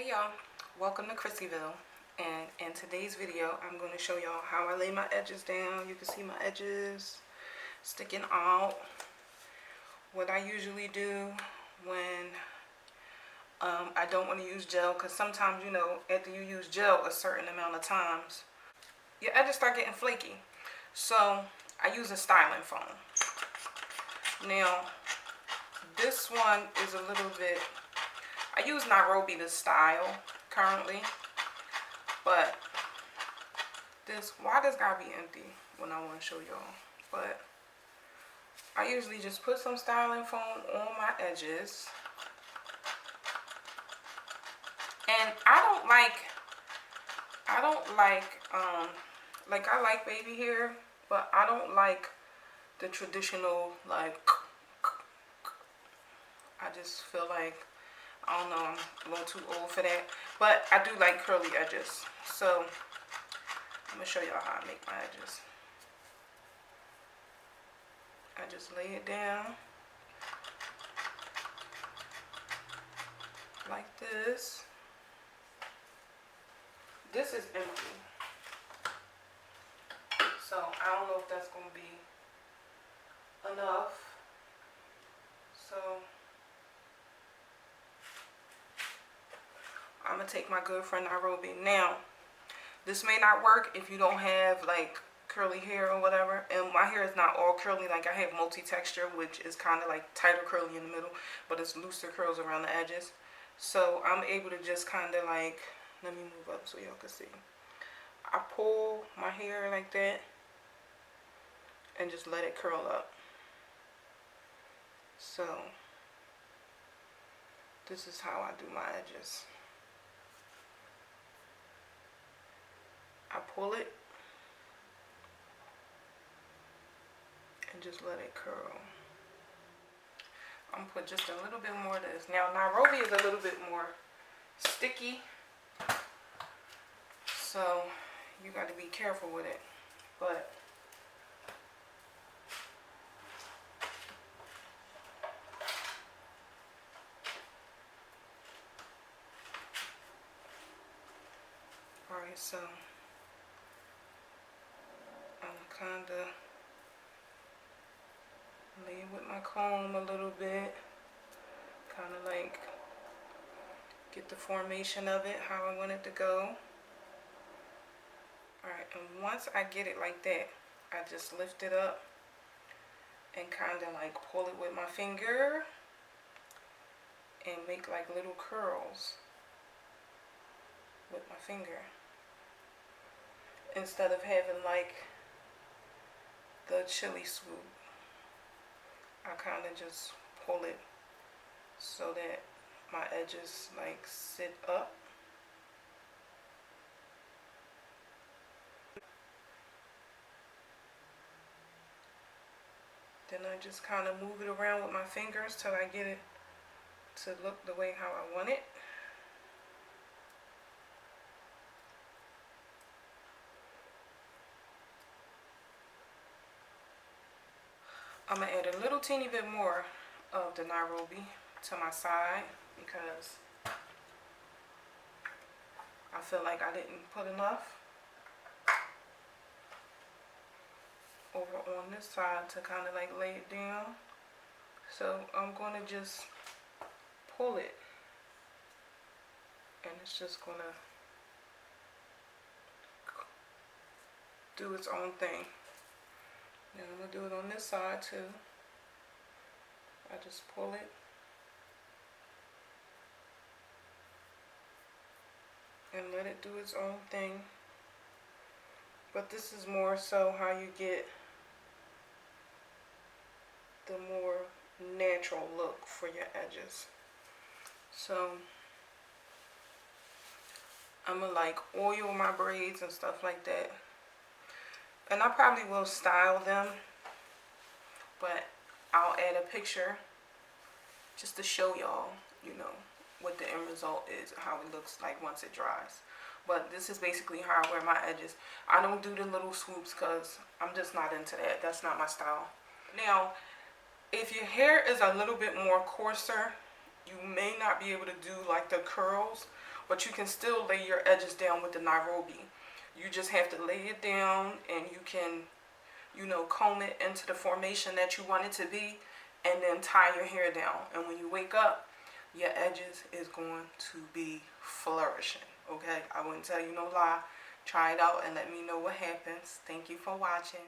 Hey y'all, welcome to Chrissyville, and in today's video I'm going to show y'all how I lay my edges down. You can see my edges sticking out. What I usually do when I don't want to use gel, because sometimes, you know, after you use gel a certain amount of times, your edges start getting flaky. So I use a styling foam. Now this one is a little bit, I use Nairobi to style currently, but this, why does gotta be empty when I want to show y'all? But I usually just put some styling foam on my edges, and I like baby hair, but I don't like the traditional, like, I just feel like, I don't know, I'm a little too old for that. But I do like curly edges. So I'm going to show y'all how I make my edges. I just lay it down like this. This is empty, so I don't know if that's going to be enough. So I'm going to take my good friend Nairobi. Now, this may not work if you don't have like curly hair or whatever. And my hair is not all curly. Like, I have multi-texture, which is kind of like tighter curly in the middle, but it's looser curls around the edges. So I'm able to just kind of like, let me move up so y'all can see. I pull my hair like that and just let it curl up. So this is how I do my edges. I pull it and just let it curl. I'm gonna put just a little bit more of this. Now Nairobi is a little bit more sticky, so you got to be careful with it. But alright, so I'm kinda lay it with my comb a little bit, kinda like get the formation of it how I want it to go. Alright, and once I get it like that, I just lift it up and kinda like pull it with my finger and make like little curls with my finger, instead of having like the chili swoop. I kind of just pull it so that my edges like sit up. Then I just kind of move it around with my fingers till I get it to look the way how I want it. I'm going to add a little teeny bit more of the Nairobi to my side because I feel like I didn't put enough over on this side to kind of like lay it down. So I'm going to just pull it, and it's just going to do its own thing. Now I'm going to do it on this side too. I just pull it and let it do its own thing. But this is more so how you get the more natural look for your edges. So I'm going to like oil my braids and stuff like that. And I probably will style them, but I'll add a picture just to show y'all, you know, what the end result is, how it looks like once it dries. But this is basically how I wear my edges. I don't do the little swoops because I'm just not into that. That's not my style. Now, if your hair is a little bit more coarser, you may not be able to do like the curls but you can still lay your edges down with the Nairobi. You just have to lay it down, and you can, you know, comb it into the formation that you want it to be, and then tie your hair down. And when you wake up, your edges is going to be flourishing. Okay, I wouldn't tell you no lie. Try it out and let me know what happens. Thank you for watching.